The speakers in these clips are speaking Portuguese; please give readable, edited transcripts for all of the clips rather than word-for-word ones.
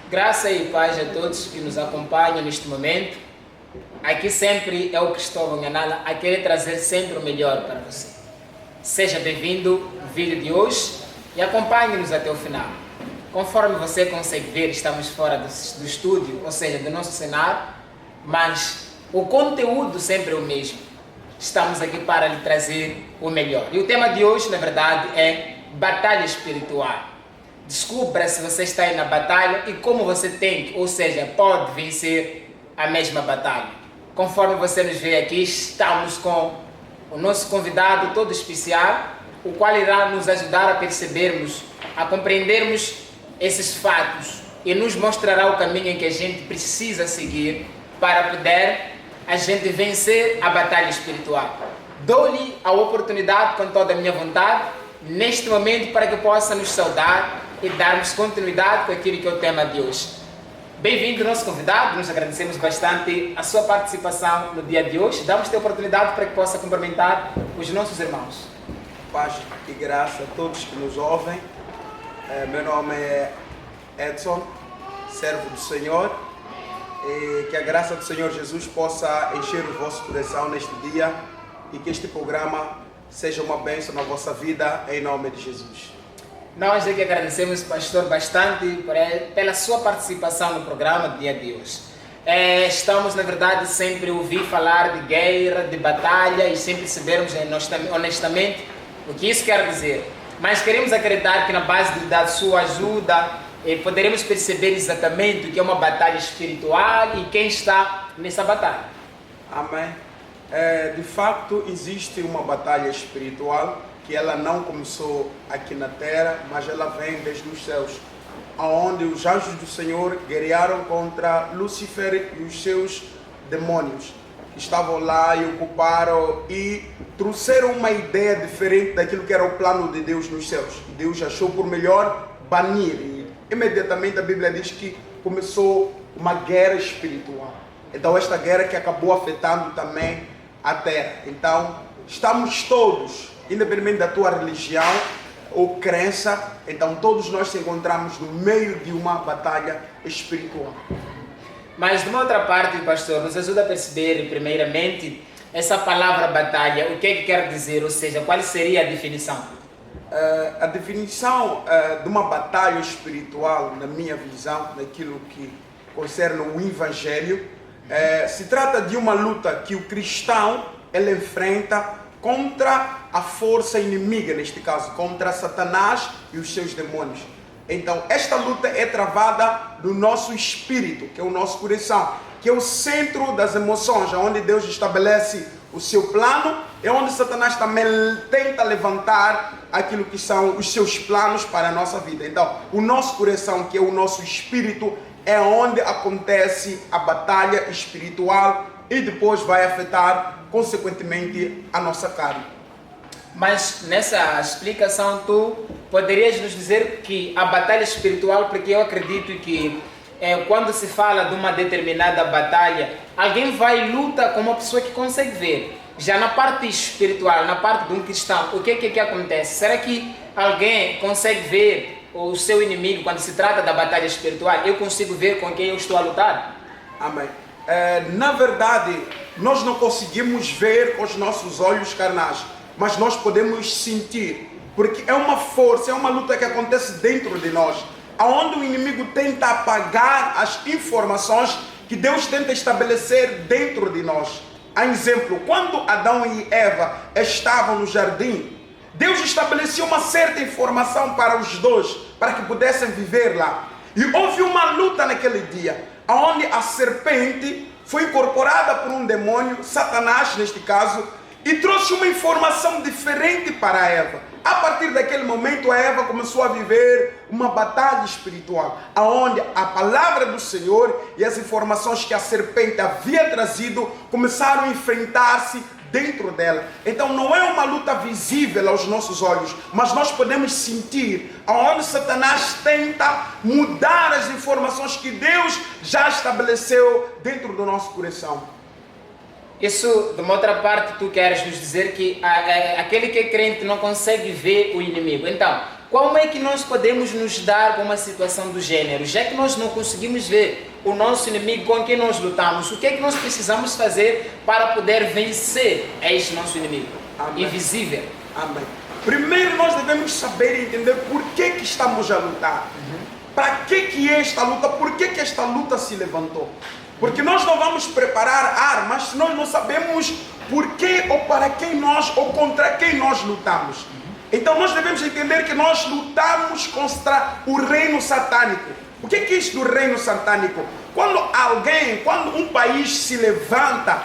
Graça e paz a todos que nos acompanham neste momento. Aqui sempre é o Cristóvão Nhanala a querer trazer sempre o melhor para você. Seja bem-vindo ao vídeo de hoje e acompanhe-nos até o final. Conforme você consegue ver, estamos fora do estúdio, ou seja, do nosso cenário, mas o conteúdo sempre é o mesmo. Estamos aqui para lhe trazer o melhor. E o tema de hoje, na verdade, é batalha espiritual. Descubra se você está aí na batalha e como você tem, ou seja, pode vencer a mesma batalha. Conforme você nos vê aqui, estamos com o nosso convidado todo especial, o qual irá nos ajudar a percebermos, a compreendermos esses fatos e nos mostrará o caminho em que a gente precisa seguir para poder a gente vencer a batalha espiritual. Dou-lhe a oportunidade com toda a minha vontade, neste momento, para que possa nos saudar e darmos continuidade com aquilo que é o tema de hoje. Bem-vindo, nosso convidado, nos agradecemos bastante a sua participação no dia de hoje. Damos-te a oportunidade para que possa cumprimentar os nossos irmãos. Paz e graça a todos que nos ouvem. Meu nome é Edson, servo do Senhor. E que a graça do Senhor Jesus possa encher o vosso coração neste dia e que este programa seja uma bênção na vossa vida, em nome de Jesus. Nós é que agradecemos, pastor, bastante pela sua participação no programa do dia de hoje. Estamos, na verdade, sempre a ouvir falar de guerra, de batalha e sempre sabermos honestamente o que isso quer dizer. Mas queremos acreditar que na base da sua ajuda poderemos perceber exatamente o que é uma batalha espiritual e quem está nessa batalha. Amém. De facto, existe uma batalha espiritual que ela não começou aqui na terra, mas ela vem desde os céus, onde os anjos do Senhor guerrearam contra Lúcifer e os seus demônios, que estavam lá e ocuparam e trouxeram uma ideia diferente daquilo que era o plano de Deus nos céus. Deus achou por melhor banir. E imediatamente a Bíblia diz que começou uma guerra espiritual. Então esta guerra que acabou afetando também a terra. Então estamos todos, independente da tua religião ou crença, então todos nós nos encontramos no meio de uma batalha espiritual. Mas de uma outra parte, pastor, nos ajuda a perceber primeiramente essa palavra batalha, o que é que quer dizer, ou seja, qual seria a definição? A definição de uma batalha espiritual, na minha visão, naquilo que concerne o Evangelho, se trata de uma luta que o cristão ele enfrenta contra a força inimiga, neste caso, contra Satanás e os seus demônios. Então, esta luta é travada no nosso espírito, que é o nosso coração, que é o centro das emoções, onde Deus estabelece o seu plano, é onde Satanás também tenta levantar aquilo que são os seus planos para a nossa vida. Então, o nosso coração, que é o nosso espírito, é onde acontece a batalha espiritual e depois vai afetar consequentemente a nossa carne. Mas nessa explicação tu poderias nos dizer que a batalha espiritual, porque eu acredito que quando se fala de uma determinada batalha, alguém vai lutar com uma pessoa que consegue ver. Já na parte espiritual, na parte de um cristão, o que acontece? Será que alguém consegue ver o seu inimigo quando se trata da batalha espiritual? Eu consigo ver com quem eu estou a lutar? Amém. Na verdade, nós não conseguimos ver com os nossos olhos carnais, mas nós podemos sentir, porque é uma força, é uma luta que acontece dentro de nós, aonde o inimigo tenta apagar as informações que Deus tenta estabelecer dentro de nós. A exemplo, quando Adão e Eva estavam no jardim, Deus estabeleceu uma certa informação para os dois, para que pudessem viver lá. E houve uma luta naquele dia, onde a serpente foi incorporada por um demônio, Satanás neste caso, e trouxe uma informação diferente para a Eva. A partir daquele momento, a Eva começou a viver uma batalha espiritual, onde a palavra do Senhor e as informações que a serpente havia trazido começaram a enfrentar-se dentro dela. Então não é uma luta visível aos nossos olhos, mas nós podemos sentir aonde Satanás tenta mudar as informações que Deus já estabeleceu dentro do nosso coração. Isso, de uma outra parte, tu queres nos dizer que aquele que é crente não consegue ver o inimigo. Então, como é que nós podemos nos dar com uma situação do gênero? Já que nós não conseguimos ver o nosso inimigo com quem nós lutamos, o que é que nós precisamos fazer para poder vencer este nosso inimigo? Amém. Invisível. Amém. Primeiro nós devemos saber e entender por que estamos a lutar. Para que é esta luta? Por que esta luta se levantou? Porque nós não vamos preparar armas se nós não sabemos por que ou para quem nós ou contra quem nós lutamos. Então nós devemos entender que nós lutamos contra o reino satânico. O que é isso do reino satânico? Quando um país se levanta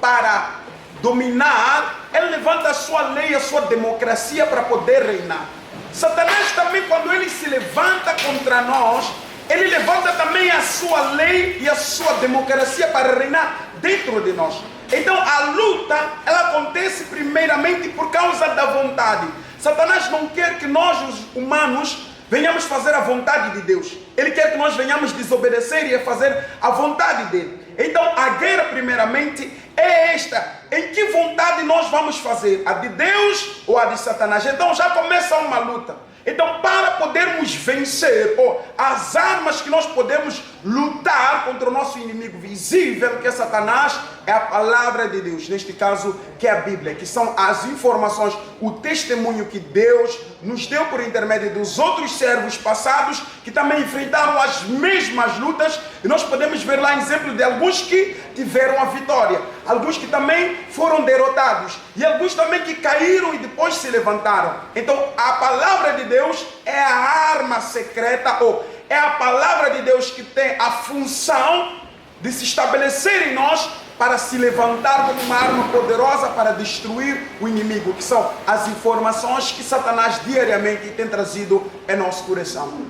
para dominar, ele levanta a sua lei, a sua democracia para poder reinar. Satanás também, quando ele se levanta contra nós, ele levanta também a sua lei e a sua democracia para reinar dentro de nós. Então a luta, ela acontece primeiramente por causa da vontade. Satanás não quer que nós, os humanos, venhamos fazer a vontade de Deus. Ele quer que nós venhamos desobedecer e fazer a vontade dele. Então a guerra primeiramente é esta. Em que vontade nós vamos fazer? A de Deus ou a de Satanás? Então já começa uma luta. Então, para podermos vencer, as armas que nós podemos lutar contra o nosso inimigo visível, que é Satanás, é a palavra de Deus, neste caso, que é a Bíblia, que são as informações, o testemunho que Deus nos deu por intermédio dos outros servos passados, que também enfrentaram as mesmas lutas, e nós podemos ver lá exemplo de alguns que tiveram a vitória, alguns que também foram derrotados, e alguns também que caíram e depois se levantaram. Então, a palavra de Deus é a arma secreta, ou é a palavra de Deus que tem a função de se estabelecer em nós para se levantar como uma arma poderosa para destruir o inimigo, que são as informações que Satanás diariamente tem trazido em nosso coração.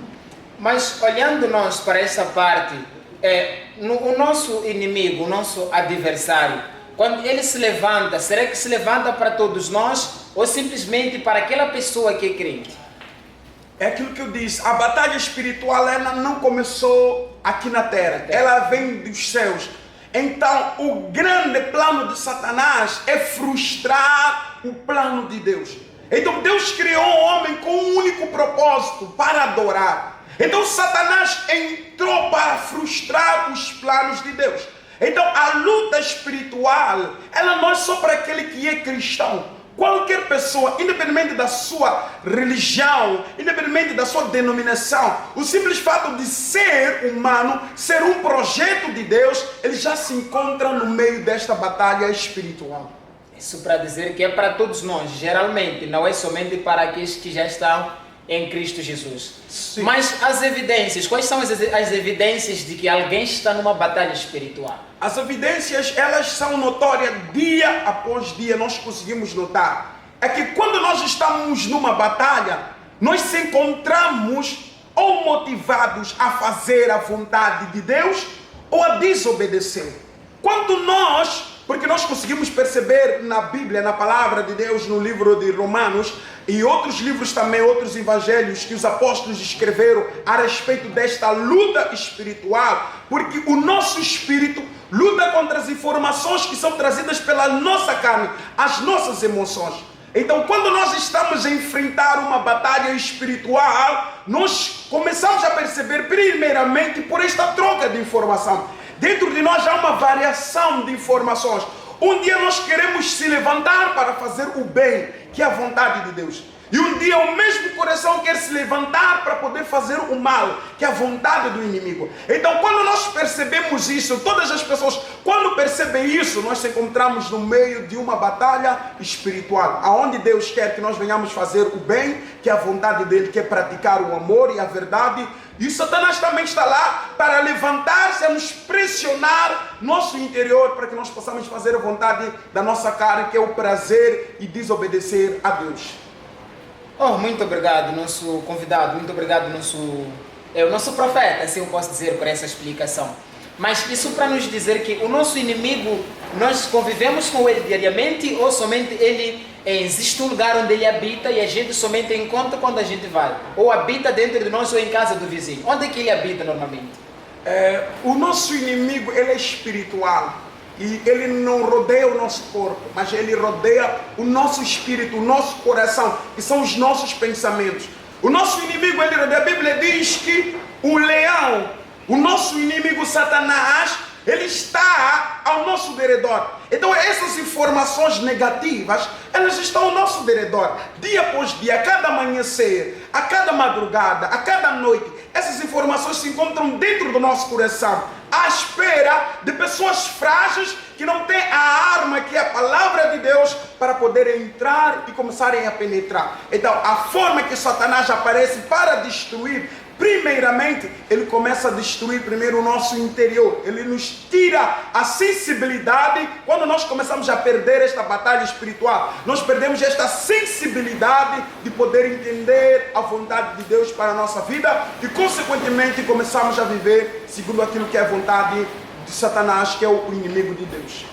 Mas olhando nós para essa parte, o nosso inimigo, o nosso adversário, quando ele se levanta, será que se levanta para todos nós ou simplesmente para aquela pessoa que é crente? É aquilo que eu disse, a batalha espiritual ela não começou aqui na terra, ela vem dos céus. Então o grande plano de Satanás é frustrar o plano de Deus. Então Deus criou o homem com um único propósito, para adorar. Então Satanás entrou para frustrar os planos de Deus. Então a luta espiritual, ela não é só para aquele que é cristão. Qualquer pessoa, independente da sua religião, independente da sua denominação, o simples fato de ser humano, ser um projeto de Deus, ele já se encontra no meio desta batalha espiritual. Isso para dizer que é para todos nós, geralmente, não é somente para aqueles que já estão em Cristo Jesus. Sim. Mas as evidências, quais são as evidências de que alguém está numa batalha espiritual? As evidências, elas são notórias dia após dia, nós conseguimos notar. É que quando nós estamos numa batalha, nós se encontramos ou motivados a fazer a vontade de Deus ou a desobedecer. Quando porque nós conseguimos perceber na Bíblia, na palavra de Deus, no livro de Romanos e outros livros também, outros evangelhos que os apóstolos escreveram a respeito desta luta espiritual, porque o nosso espírito luta contra as informações que são trazidas pela nossa carne, as nossas emoções. Então, quando nós estamos a enfrentar uma batalha espiritual, nós começamos a perceber primeiramente por esta troca de informação. Dentro de nós há uma variação de informações. Um dia nós queremos se levantar para fazer o bem, que é a vontade de Deus. E um dia o mesmo coração quer se levantar para poder fazer o mal, que é a vontade do inimigo. Então quando nós percebemos isso, todas as pessoas, quando percebem isso, nós nos encontramos no meio de uma batalha espiritual, aonde Deus quer que nós venhamos fazer o bem, que é a vontade dele, que é praticar o amor e a verdade. E Satanás também está lá para levantar-se, a nos pressionar nosso interior, para que nós possamos fazer a vontade da nossa carne, que é o prazer e desobedecer a Deus. Muito obrigado, nosso convidado, muito obrigado, nosso profeta, assim eu posso dizer, por essa explicação. Mas isso para nos dizer que o nosso inimigo, nós convivemos com ele diariamente ou somente ele existe um lugar onde ele habita e a gente somente encontra quando a gente vai? Ou habita dentro de nós ou em casa do vizinho? Onde é que ele habita normalmente? O nosso inimigo, ele é espiritual. E ele não rodeia o nosso corpo, mas ele rodeia o nosso espírito, o nosso coração, que são os nossos pensamentos. O nosso inimigo, a Bíblia diz que o leão, o nosso inimigo Satanás, ele está ao nosso derredor. Então essas informações negativas, elas estão ao nosso derredor. Dia após dia, a cada amanhecer, a cada madrugada, a cada noite, essas informações se encontram dentro do nosso coração, à espera de pessoas frágeis que não têm a arma que é a palavra de Deus para poderem entrar e começarem a penetrar. Então a forma que Satanás aparece para destruir, primeiramente, ele começa a destruir primeiro o nosso interior. Ele nos tira a sensibilidade. Quando nós começamos a perder esta batalha espiritual, nós perdemos esta sensibilidade de poder entender a vontade de Deus para a nossa vida e, consequentemente, começamos a viver segundo aquilo que é a vontade de Satanás, que é o inimigo de Deus.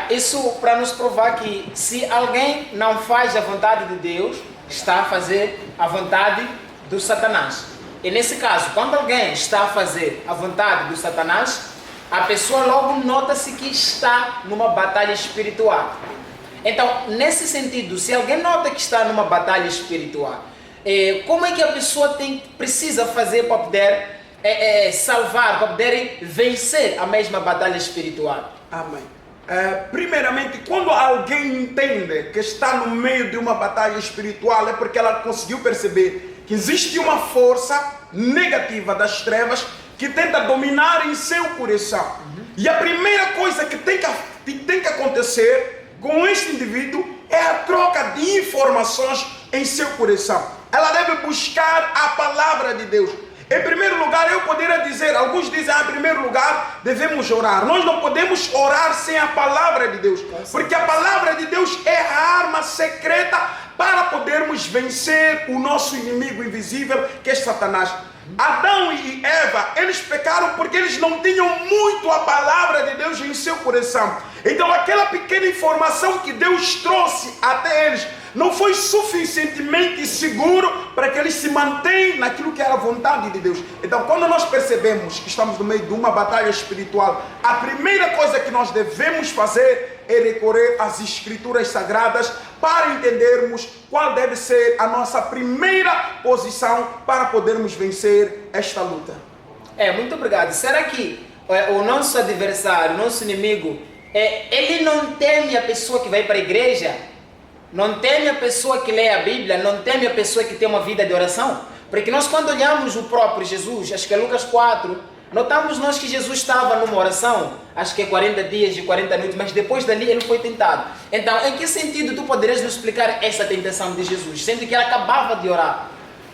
Isso para nos provar que se alguém não faz a vontade de Deus, está a fazer a vontade do Satanás. E nesse caso, quando alguém está a fazer a vontade do Satanás, a pessoa logo nota-se que está numa batalha espiritual. Então, nesse sentido, se alguém nota que está numa batalha espiritual, como é que a pessoa precisa fazer para poder salvar, para poder vencer a mesma batalha espiritual? Amém. Primeiramente, quando alguém entende que está no meio de uma batalha espiritual, é porque ela conseguiu perceber que existe uma força negativa das trevas que tenta dominar em seu coração. E a primeira coisa que tem que acontecer com este indivíduo é a troca de informações em seu coração. Ela deve buscar a palavra de Deus. Em primeiro lugar, eu poderia dizer, alguns dizem, em primeiro lugar, devemos orar. Nós não podemos orar sem a palavra de Deus, porque a palavra de Deus é a arma secreta para podermos vencer o nosso inimigo invisível, que é Satanás. Adão e Eva, eles pecaram porque eles não tinham muito a palavra de Deus em seu coração. Então aquela pequena informação que Deus trouxe até eles não foi suficientemente seguro para que eles se mantenham naquilo que era a vontade de Deus. Então, quando nós percebemos que estamos no meio de uma batalha espiritual, a primeira coisa que nós devemos fazer é recorrer às Escrituras Sagradas para entendermos qual deve ser a nossa primeira posição para podermos vencer esta luta. Muito obrigado. Será que o nosso adversário, o nosso inimigo, ele não teme a pessoa que vai para a igreja? Não teme a pessoa que lê a Bíblia? Não teme a pessoa que tem uma vida de oração? Porque nós, quando olhamos o próprio Jesus, acho que é Lucas 4, notamos nós que Jesus estava numa oração, acho que é 40 dias e 40 noites, mas depois dali ele foi tentado. Então, em que sentido tu poderias nos explicar essa tentação de Jesus, sendo que ele acabava de orar?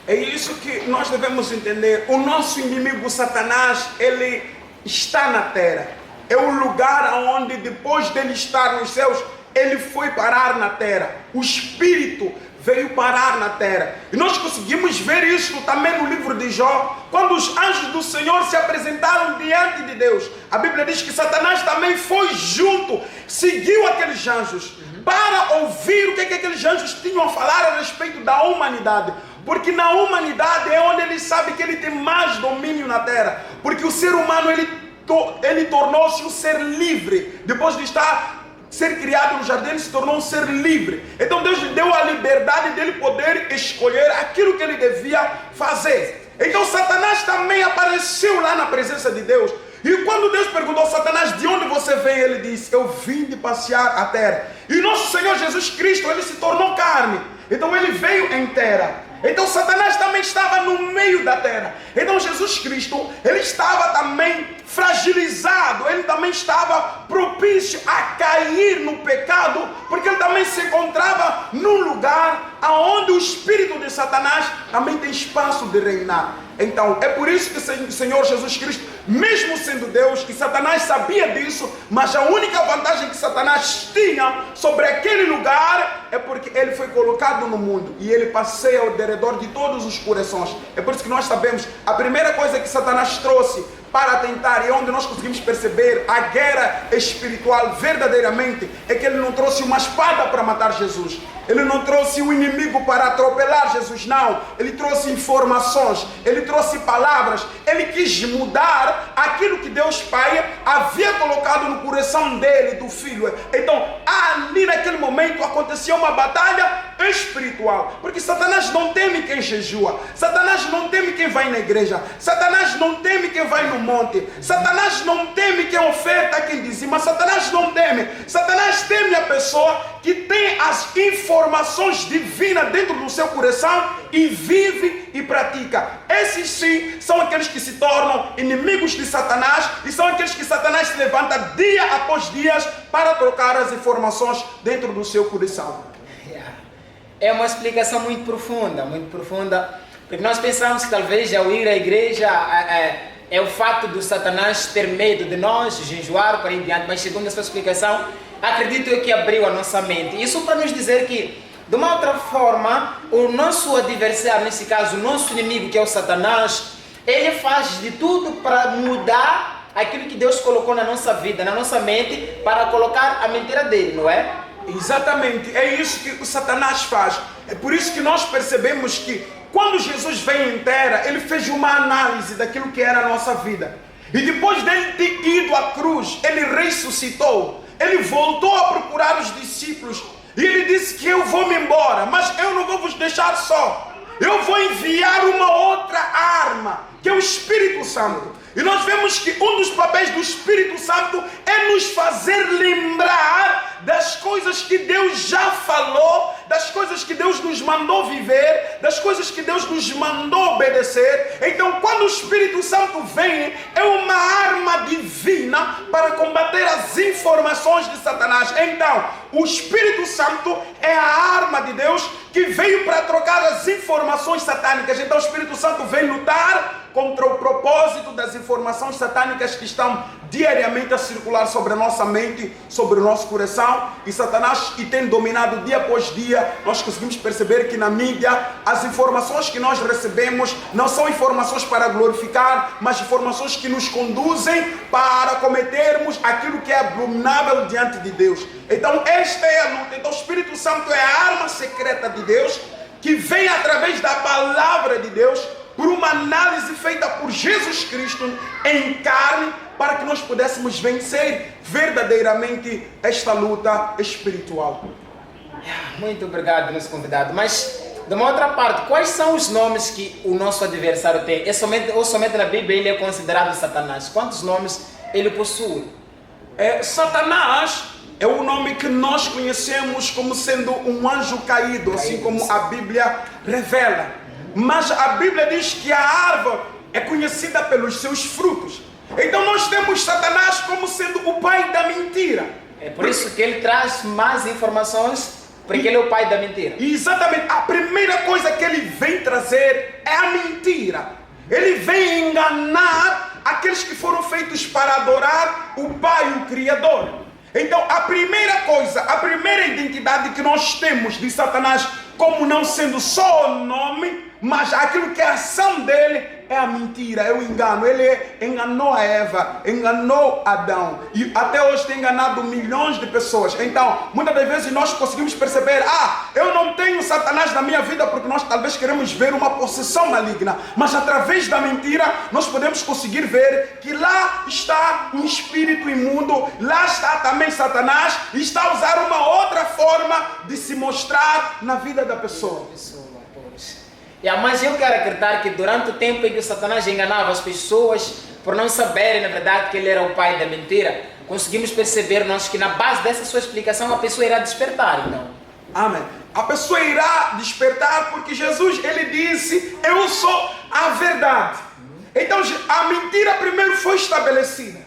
É isso que nós devemos entender. O nosso inimigo Satanás, ele está na terra. É o lugar onde, depois dele estar nos céus, ele foi parar na terra. O Espírito veio parar na terra. E nós conseguimos ver isso também no livro de Jó, quando os anjos do Senhor se apresentaram diante de Deus. A Bíblia diz que Satanás também foi junto, seguiu aqueles anjos, para ouvir o que aqueles anjos tinham a falar a respeito da humanidade. Porque na humanidade é onde ele sabe que ele tem mais domínio na terra. Porque o ser humano, ele tornou-se um ser livre. Depois de ser criado no jardim, ele se tornou um ser livre. Então Deus lhe deu a liberdade dele poder escolher aquilo que ele devia fazer. Então Satanás também apareceu lá na presença de Deus. E quando Deus perguntou a Satanás, de onde você vem? Ele disse, eu vim de passear a terra. E nosso Senhor Jesus Cristo, ele se tornou carne. Então ele veio em terra. Então Satanás também estava no meio da terra. Então Jesus Cristo, ele estava também fragilizado, ele também estava propício a cair no pecado, porque ele também se encontrava num lugar onde o espírito de Satanás também tem espaço de reinar. Então é por isso que o Senhor Jesus Cristo, mesmo sendo Deus, que Satanás sabia disso, mas a única vantagem que Satanás tinha sobre aquele lugar é porque ele foi colocado no mundo e ele passeia ao redor de todos os corações. É por isso que nós sabemos, a primeira coisa que Satanás trouxe para tentar, e onde nós conseguimos perceber a guerra espiritual verdadeiramente, é que ele não trouxe uma espada para matar Jesus. Ele não trouxe um inimigo para atropelar Jesus, não. Ele trouxe informações, ele trouxe palavras, ele quis mudar aquilo que Deus Pai havia colocado no coração dele, do filho. Então, ali naquele momento acontecia uma batalha espiritual. Porque Satanás não teme quem jejua. Satanás não teme quem vai na igreja. Satanás não teme quem vai no monte. Satanás não teme quem oferta, quem dizima. Satanás não teme. Satanás teme a pessoa que tem as informações divinas dentro do seu coração e vive e pratica. Esses sim são aqueles que se tornam inimigos de Satanás e são aqueles que Satanás se levanta dia após dia para trocar as informações dentro do seu coração. É uma explicação muito profunda, porque nós pensamos que talvez ao ir à igreja é o fato do Satanás ter medo de nós, jejuar, por aí em diante, mas segundo a sua explicação, acredito eu que abriu a nossa mente. Isso para nos dizer que, de uma outra forma, o nosso adversário, nesse caso, o nosso inimigo, que é o Satanás, ele faz de tudo para mudar aquilo que Deus colocou na nossa vida, na nossa mente, para colocar a mentira dele, não é? Exatamente, é isso que o Satanás faz. É por isso que nós percebemos que quando Jesus veio em terra, ele fez uma análise daquilo que era a nossa vida. E depois dele ter ido à cruz, ele ressuscitou. Ele voltou a procurar os discípulos. E ele disse que eu vou me embora, mas eu não vou vos deixar só. Eu vou enviar uma outra arma, que é o Espírito Santo. E nós vemos que um dos papéis do Espírito Santo é nos fazer lembrar das coisas que Deus já falou, das coisas que Deus nos mandou viver, das coisas que Deus nos mandou obedecer. Então, quando o Espírito Santo vem, é uma arma divina para combater as informações de Satanás. Então, o Espírito Santo é a arma de Deus que veio para trocar as informações satânicas. Então, o Espírito Santo vem lutar contra o propósito das informações satânicas que estão diariamente a circular sobre a nossa mente, sobre o nosso coração, e Satanás e tem dominado dia após dia. Nós conseguimos perceber que na mídia as informações que nós recebemos não são informações para glorificar, mas informações que nos conduzem para cometermos aquilo que é abominável diante de Deus. Então esta é a luta. Então o Espírito Santo é a arma secreta de Deus, que vem através da palavra de Deus, por uma análise feita por Jesus Cristo em carne, para que nós pudéssemos vencer verdadeiramente esta luta espiritual. Muito obrigado, nosso convidado. Mas, de uma outra parte, quais são os nomes que o nosso adversário tem? Somente na Bíblia ele é considerado Satanás? Quantos nomes ele possui? Satanás é o nome que nós conhecemos como sendo um anjo caído, assim como a Bíblia revela. Mas a Bíblia diz que a árvore é conhecida pelos seus frutos. Então nós temos Satanás como sendo o pai da mentira. É por isso que ele traz mais informações, porque ele é o pai da mentira. Exatamente. A primeira coisa que ele vem trazer é a mentira. Ele vem enganar aqueles que foram feitos para adorar o Pai, o Criador. Então a primeira coisa, a primeira identidade que nós temos de Satanás, como não sendo só o nome, mas aquilo que é a ação dele, é a mentira, é o engano. Ele enganou a Eva, enganou Adão, e até hoje tem enganado milhões de pessoas. Então, muitas das vezes nós conseguimos perceber, eu não tenho Satanás na minha vida, porque nós talvez queremos ver uma possessão maligna, mas através da mentira, nós podemos conseguir ver que lá está um espírito imundo, lá está também Satanás, e está a usar uma outra forma de se mostrar na vida da pessoa. Mas eu quero acreditar que durante o tempo em que o Satanás enganava as pessoas, por não saberem na verdade que ele era o pai da mentira, conseguimos perceber nós que na base dessa sua explicação a pessoa irá despertar, então. Amém. A pessoa irá despertar porque Jesus, ele disse, eu sou a verdade. Então a mentira primeiro foi estabelecida.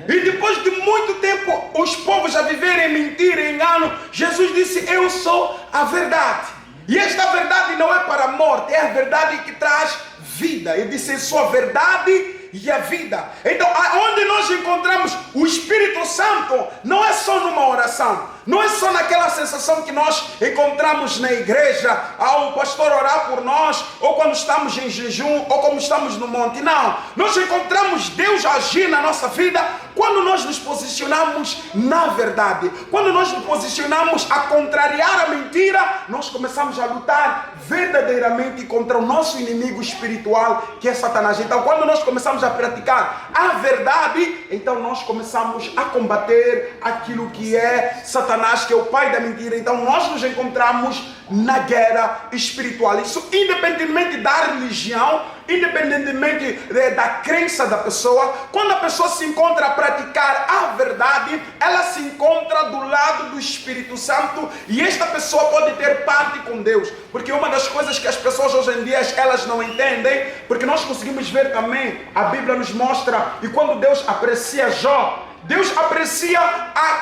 E depois de muito tempo os povos já viverem mentira e engano, Jesus disse, eu sou a verdade. E esta verdade não é para a morte, é a verdade que traz vida. Ele disse, eu sou a verdade e a vida. Então, onde nós encontramos o Espírito Santo, não é só numa oração, não é só naquela sensação que nós encontramos na igreja, ao pastor orar por nós, ou quando estamos em jejum, ou quando estamos no monte. Não, nós encontramos Deus agir na nossa vida quando nós nos posicionamos na verdade. Quando nós nos posicionamos a contrariar a mentira, nós começamos a lutar verdadeiramente contra o nosso inimigo espiritual, que é Satanás. Então, quando nós começamos a praticar a verdade, então nós começamos a combater aquilo que é Satanás. Satanás, que é o pai da mentira. Então nós nos encontramos na guerra espiritual. Isso independentemente da religião, independentemente da crença da pessoa. Quando a pessoa se encontra a praticar a verdade, ela se encontra do lado do Espírito Santo, e esta pessoa pode ter parte com Deus. Porque uma das coisas que as pessoas hoje em dia elas não entendem, porque nós conseguimos ver também, a Bíblia nos mostra, e quando Deus aprecia Jó, Deus aprecia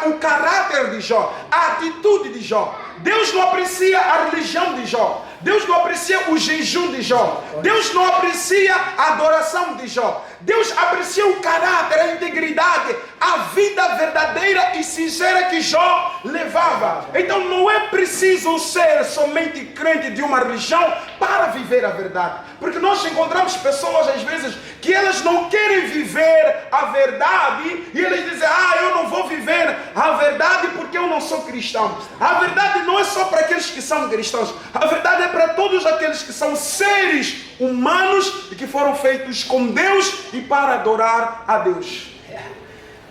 o caráter de Jó, a atitude de Jó. Deus não aprecia a religião de Jó. Deus não aprecia o jejum de Jó. Deus não aprecia a adoração de Jó. Deus aprecia o caráter, a integridade, a vida verdadeira e sincera que Jó levava. Então não é preciso ser somente crente de uma religião para viver a verdade. Porque nós encontramos pessoas às vezes que elas não querem viver a verdade, e eles dizem: eu não vou viver a verdade porque eu não sou cristão. A verdade não é só para aqueles que são cristãos. A verdade é para todos aqueles que são seres humanos e que foram feitos com Deus e para adorar a Deus.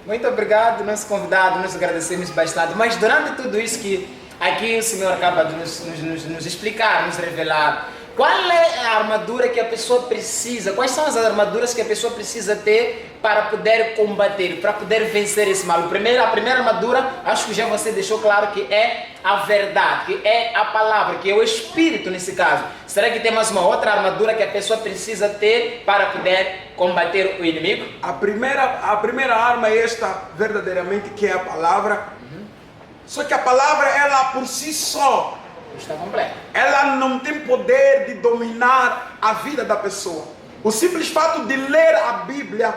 Muito obrigado, nosso convidado, nós agradecemos bastante. Mas durante tudo isso que aqui o Senhor acaba de nos explicar, nos revelar, qual é a armadura que a pessoa precisa? Quais são as armaduras que a pessoa precisa ter para poder combater, para poder vencer esse mal? A primeira armadura, acho que já você deixou claro, que é a verdade, que é a palavra, que é o Espírito nesse caso. Será que tem mais uma outra armadura que a pessoa precisa ter para poder combater o inimigo? A primeira arma é esta, verdadeiramente, que é a palavra. Só que a palavra, ela por si só, está completa. Ela não tem poder de dominar a vida da pessoa. O simples fato de ler a Bíblia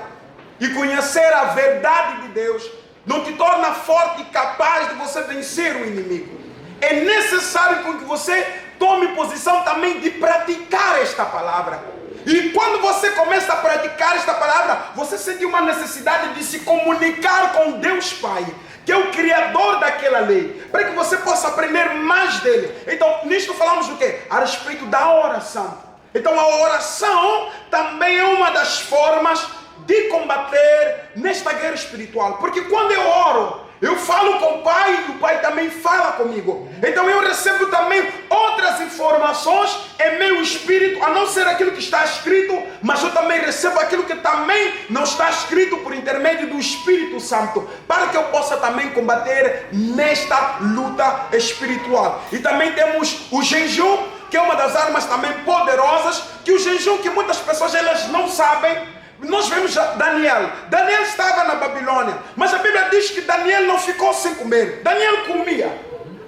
e conhecer a verdade de Deus não te torna forte e capaz de você vencer o inimigo. É necessário que você tome posição também de praticar esta palavra. E quando você começa a praticar esta palavra, você sente uma necessidade de se comunicar com Deus Pai, que é o Criador daquela lei, para que você possa aprender mais dele. Então, nisto falamos do quê? A respeito da oração. Então, a oração também é uma das formas de combater nesta guerra espiritual. Porque quando eu oro, eu falo com o Pai e o Pai também fala comigo. Então eu recebo também outras informações em meu espírito, a não ser aquilo que está escrito, mas eu também recebo aquilo que também não está escrito por intermédio do Espírito Santo, para que eu possa também combater nesta luta espiritual. E também temos o jejum, que é uma das armas também poderosas, que o jejum que muitas pessoas elas não sabem. Nós vemos Daniel. Daniel estava na Babilônia, mas a Bíblia diz que Daniel não ficou sem comer. Daniel comia.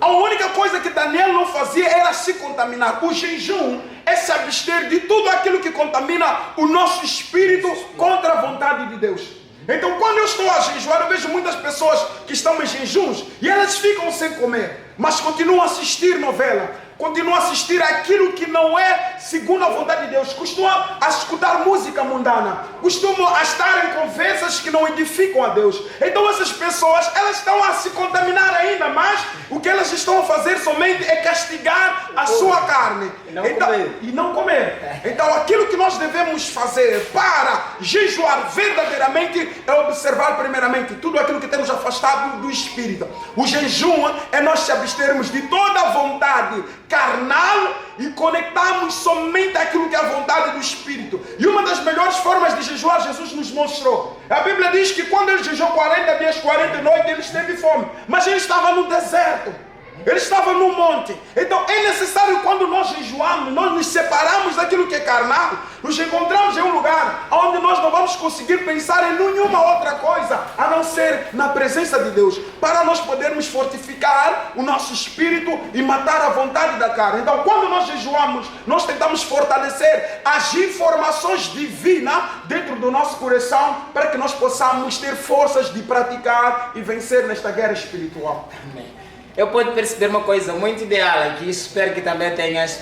A única coisa que Daniel não fazia era se contaminar. O jejum é se abster de tudo aquilo que contamina o nosso espírito contra a vontade de Deus. Então, quando eu estou a jejuar, eu vejo muitas pessoas que estão em jejuns e elas ficam sem comer, mas continuam a assistir novela, continuam a assistir aquilo que não é segundo a vontade de Deus, costumam a escutar música mundana, costumam a estar em conversas que não edificam a Deus. Então essas pessoas, elas estão a se contaminar ainda mais. O que elas estão a fazer somente é castigar a sua carne e não comer. Então aquilo que nós devemos fazer para jejuar verdadeiramente é observar primeiramente tudo aquilo que temos afastado do Espírito. O jejum é nós se abstermos de toda a vontade carnal e conectarmos somente aquilo que é a vontade do Espírito. E uma das melhores formas de jejuar, Jesus nos mostrou. A Bíblia diz que quando ele jejuou 40 dias, 40 noites, ele teve fome, mas ele estava no deserto. Ele estava no monte. Então é necessário, quando nós jejuamos, nós nos separamos daquilo que é carnal, nos encontramos em um lugar onde nós não vamos conseguir pensar em nenhuma outra coisa a não ser na presença de Deus, para nós podermos fortificar o nosso espírito e matar a vontade da carne. Então quando nós jejuamos, nós tentamos fortalecer as informações divinas dentro do nosso coração, para que nós possamos ter forças de praticar e vencer nesta guerra espiritual. Amém. Eu pude perceber uma coisa muito ideal aqui, espero que também tenhas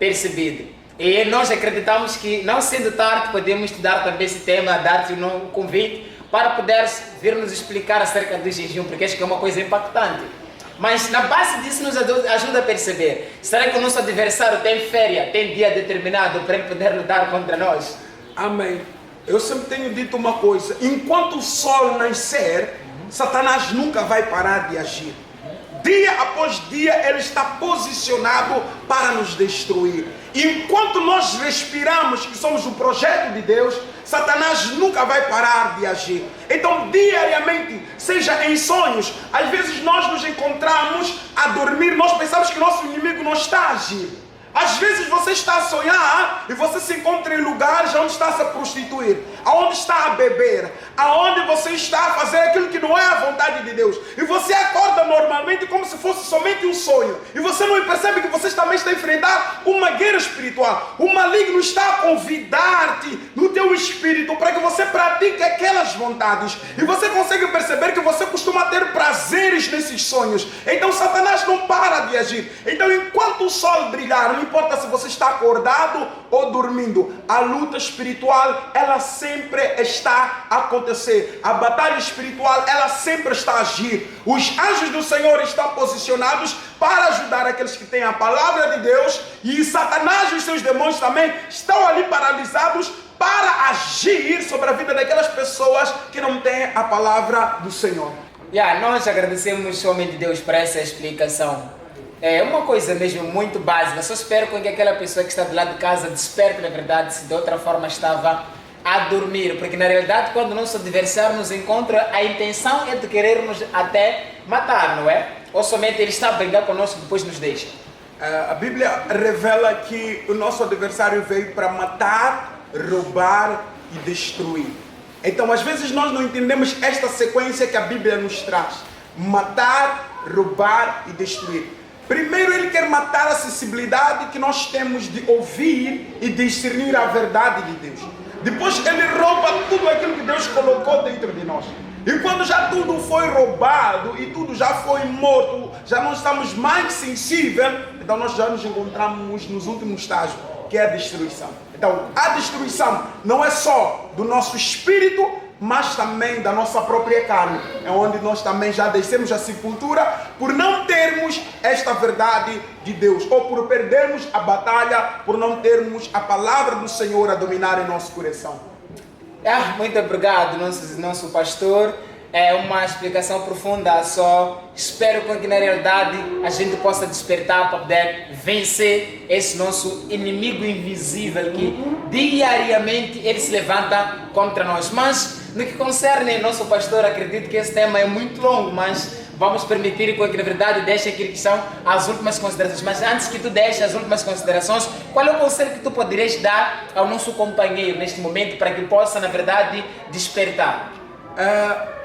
percebido. E nós acreditamos que, não sendo tarde, podemos te dar também esse tema, dar-te um convite para poderes vir nos explicar acerca do jejum, porque acho que é uma coisa impactante. Mas na base disso nos ajuda a perceber. Será que o nosso adversário tem férias, tem dia determinado para ele poder lutar contra nós? Amém. Eu sempre tenho dito uma coisa: enquanto o sol nascer, Satanás nunca vai parar de agir. dia após dia, ele está posicionado para nos destruir. Enquanto nós respiramos que somos um projeto de Deus, Satanás nunca vai parar de agir. Então, diariamente, seja em sonhos, às vezes nós nos encontramos a dormir, nós pensamos que nosso inimigo não está a agir. Às vezes você está a sonhar e você se encontra em lugares onde está a se prostituir, aonde está a beber, aonde você está a fazer aquilo que não é a vontade de Deus. E você acorda normalmente como se fosse somente um sonho. E você não percebe que você também está a enfrentar uma guerra espiritual. O maligno está a convidar-te no teu espírito para que você pratique aquelas vontades. E você consegue perceber que você costuma ter prazeres nesses sonhos. Então Satanás não para de agir. Então enquanto o sol brilhar, não importa se você está acordado ou dormindo, a luta espiritual, ela sempre está a acontecer. A batalha espiritual, ela sempre está a agir. Os anjos do Senhor estão posicionados para ajudar aqueles que têm a palavra de Deus, e Satanás e os seus demônios também estão ali paralisados para agir sobre a vida daquelas pessoas que não têm a palavra do Senhor. Nós agradecemos, homem de Deus, por essa explicação. É uma coisa mesmo muito básica. Só espero que aquela pessoa que está do lado de casa desperte, na verdade, se de outra forma estava a dormir. Porque na realidade, quando nosso adversário nos encontra, a intenção é de querermos até matar, não é? Ou somente ele está a brigar conosco e depois nos deixa. A Bíblia revela que o nosso adversário veio para matar, roubar e destruir. Então, às vezes nós não entendemos esta sequência que a Bíblia nos traz: matar, roubar e destruir. Primeiro, ele quer matar a sensibilidade que nós temos de ouvir e discernir a verdade de Deus. Depois, ele rouba tudo aquilo que Deus colocou dentro de nós. E quando já tudo foi roubado e tudo já foi morto, já não estamos mais sensíveis, então nós já nos encontramos nos últimos estágios, que é a destruição. Então, a destruição não é só do nosso espírito, mas também da nossa própria carne. É onde nós também já descemos a sepultura por não termos esta verdade de Deus, ou por perdermos a batalha, por não termos a palavra do Senhor a dominar em nosso coração. Muito obrigado, nosso pastor. É uma explicação profunda só. Espero que na realidade a gente possa despertar para poder vencer esse nosso inimigo invisível que diariamente ele se levanta contra nós. Mas no que concerne nosso pastor, acredito que esse tema é muito longo, mas vamos permitir que na verdade deixe aquilo que são as últimas considerações. Mas antes que tu deixe as últimas considerações, qual é o conselho que tu poderias dar ao nosso companheiro neste momento para que possa na verdade despertar?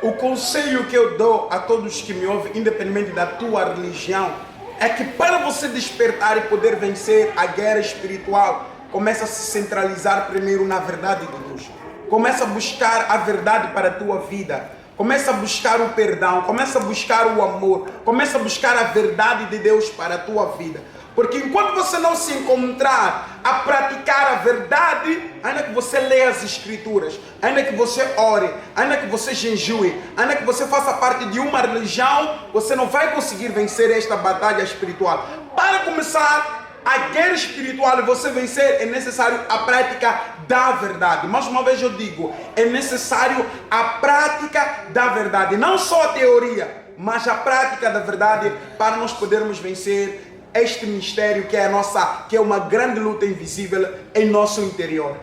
O conselho que eu dou a todos que me ouvem, independente da tua religião, é que para você despertar e poder vencer a guerra espiritual, começa a se centralizar primeiro na verdade de Deus. Começa a buscar a verdade para a tua vida. Começa a buscar o perdão, começa a buscar o amor, começa a buscar a verdade de Deus para a tua vida. Porque enquanto você não se encontrar a praticar a verdade, ainda que você leia as escrituras, ainda que você ore, ainda que você jejue, ainda que você faça parte de uma religião, você não vai conseguir vencer esta batalha espiritual. Para começar a guerra espiritual e você vencer, é necessário a prática da verdade. Mais uma vez eu digo, é necessário a prática da verdade. Não só a teoria, mas a prática da verdade para nós podermos vencer este mistério que é uma grande luta invisível em nosso interior.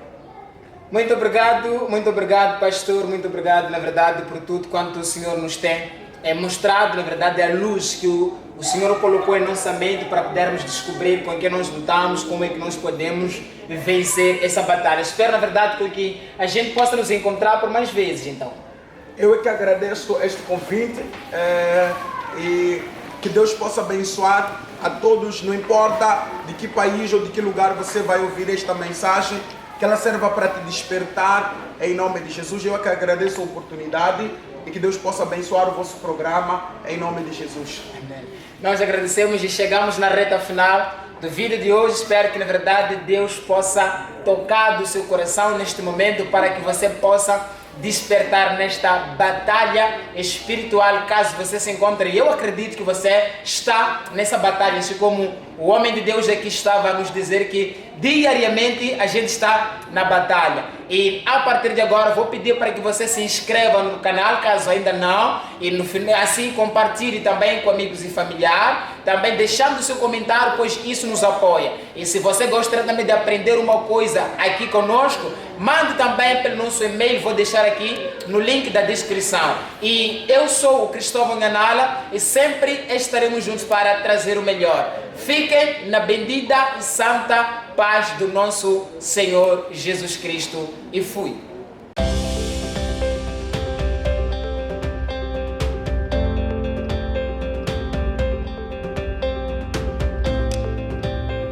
Muito obrigado, pastor, muito obrigado, na verdade, por tudo quanto o Senhor nos tem mostrado, na verdade, a luz que o Senhor colocou em nossa mente para podermos descobrir com que nós lutamos, como é que nós podemos vencer essa batalha. Espero, na verdade, que a gente possa nos encontrar por mais vezes, então. Eu é que agradeço este convite e que Deus possa abençoar a todos, não importa de que país ou de que lugar você vai ouvir esta mensagem, que ela serva para te despertar, em nome de Jesus. Eu é que agradeço a oportunidade e que Deus possa abençoar o vosso programa, em nome de Jesus. Amém. Nós agradecemos e chegamos na reta final do vídeo de hoje. Espero que na verdade Deus possa tocar do seu coração neste momento para que você possa despertar nesta batalha espiritual, caso você se encontre. E eu acredito que você está nessa batalha, assim como o homem de Deus aqui estava a nos dizer que diariamente a gente está na batalha. E a partir de agora vou pedir para que você se inscreva no canal, caso ainda não, e no final assim compartilhe também com amigos e familiares, também deixando o seu comentário, pois isso nos apoia. E se você gostaria também de aprender uma coisa aqui conosco, mande também pelo nosso e-mail, vou deixar aqui no link da descrição. E eu sou o Cristóvão Nhanala e sempre estaremos juntos para trazer o melhor. Fiquem na bendita e santa paz do nosso Senhor Jesus Cristo. E fui.